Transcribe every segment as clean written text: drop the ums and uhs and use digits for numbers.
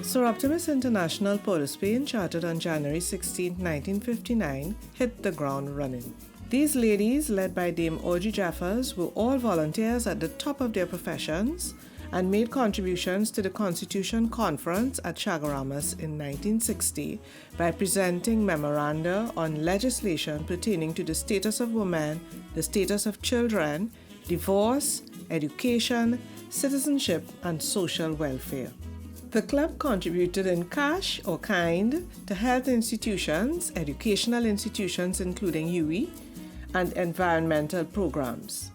Soroptimists International Port of Spain, chartered on January 16, 1959, hit the ground running. These ladies, led by Dame Audrey Jeffers, were all volunteers at the top of their professions and made contributions to the Constitution Conference at Chaguaramas in 1960 by presenting memoranda on legislation pertaining to the status of women, the status of children, divorce, education, citizenship, and social welfare. The club contributed in cash or kind to health institutions, educational institutions including UE, and environmental programs.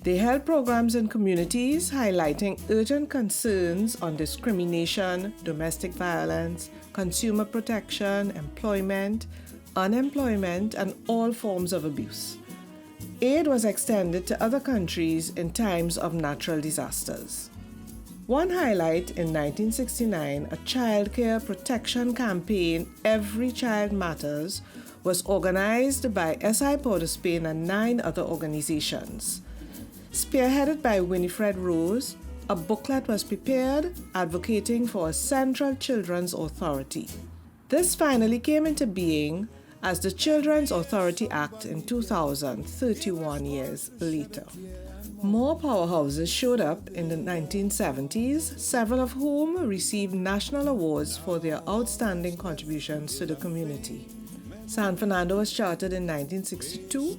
They held programs in communities highlighting urgent concerns on discrimination, domestic violence, consumer protection, employment, unemployment, and all forms of abuse. Aid was extended to other countries in times of natural disasters. One highlight in 1969, a childcare protection campaign, Every Child Matters, was organized by SI Port of Spain and 9 other organizations. Spearheaded by Winifred Rose, a booklet was prepared advocating for a central children's authority. This finally came into being as the Children's Authority Act in 2000, 31 years later. More powerhouses showed up in the 1970s, several of whom received national awards for their outstanding contributions to the community. San Fernando was chartered in 1962,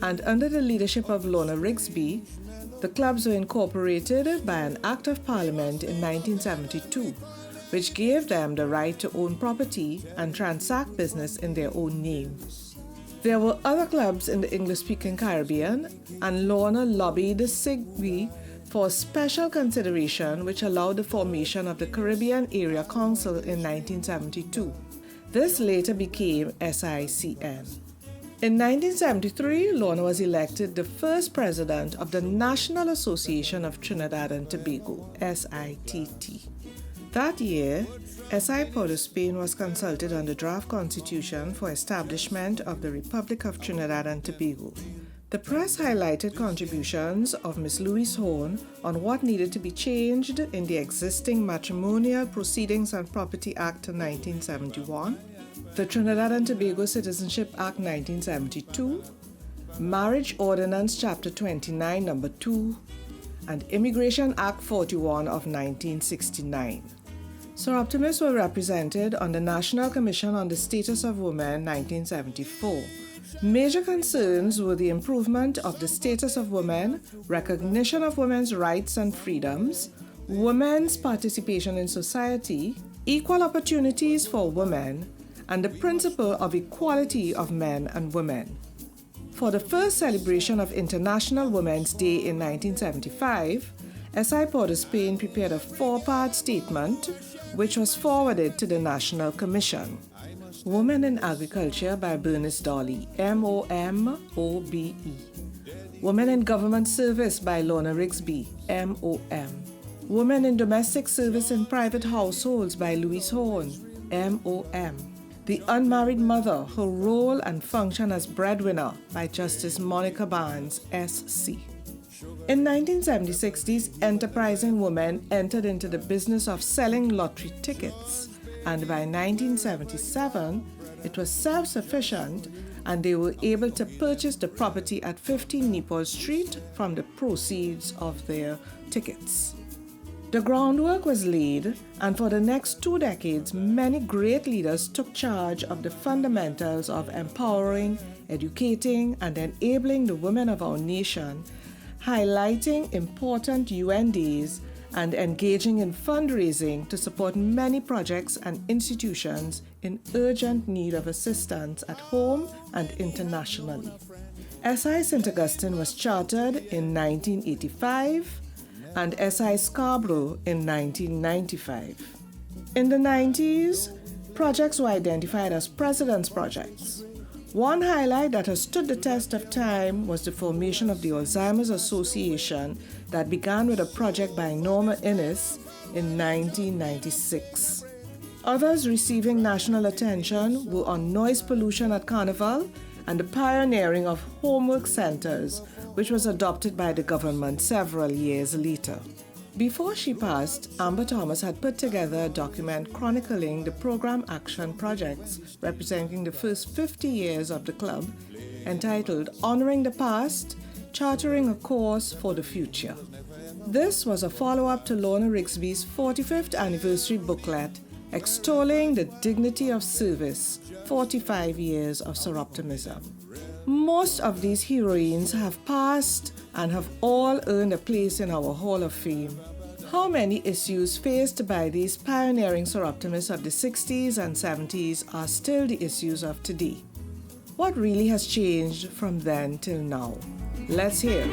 and under the leadership of Lorna Rigsby, the clubs were incorporated by an Act of Parliament in 1972, which gave them the right to own property and transact business in their own name. There were other clubs in the English-speaking Caribbean, and Lorna lobbied SIGB for special consideration which allowed the formation of the Caribbean Area Council in 1972. This later became SICN. In 1973, Lorna was elected the first president of the National Association of Trinidad and Tobago, SITT. That year, SI Port of Spain was consulted on the draft constitution for establishment of the Republic of Trinidad and Tobago. The press highlighted contributions of Ms. Louise Horn on what needed to be changed in the existing Matrimonial Proceedings and Property Act of 1971, the Trinidad and Tobago Citizenship Act 1972, Marriage Ordinance Chapter 29, Number 2, and Immigration Act 41 of 1969. Soroptimists were represented on the National Commission on the Status of Women 1974. Major concerns were the improvement of the status of women, recognition of women's rights and freedoms, women's participation in society, equal opportunities for women, and the principle of equality of men and women. For the first celebration of International Women's Day in 1975, SI Port of Spain prepared a 4-part statement which was forwarded to the National Commission. Women in Agriculture by Bernice Dolly, MOMOBE. Women in Government Service by Lorna Rigsby, MOM. Women in Domestic Service in Private Households by Louise Horn, MOM. The Unmarried Mother, Her Role and Function as Breadwinner by Justice Monica Barnes, SC. In 1976, these enterprising women entered into the business of selling lottery tickets, and by 1977, it was self-sufficient and they were able to purchase the property at 15 Nepal Street from the proceeds of their tickets. The groundwork was laid, and for the next 2 decades, many great leaders took charge of the fundamentals of empowering, educating, and enabling the women of our nation, highlighting important UN days and engaging in fundraising to support many projects and institutions in urgent need of assistance at home and internationally. SI St. Augustine was chartered in 1985 and SI Scarborough in 1995. In the 90s, projects were identified as President's projects. One highlight that has stood the test of time was the formation of the Alzheimer's Association that began with a project by Norma Innes in 1996. Others receiving national attention were on noise pollution at Carnival and the pioneering of homework centers, which was adopted by the government several years later. Before she passed, Amber Thomas had put together a document chronicling the program action projects representing the first 50 years of the club, entitled Honoring the Past, Chartering a Course for the Future. This was a follow-up to Lorna Rigsby's 45th anniversary booklet, extolling the dignity of service, 45 years of soroptimism. Most of these heroines have passed and have all earned a place in our Hall of Fame. How many issues faced by these pioneering soroptimists of the 60s and 70s are still the issues of today? What really has changed from then till now? Let's hear.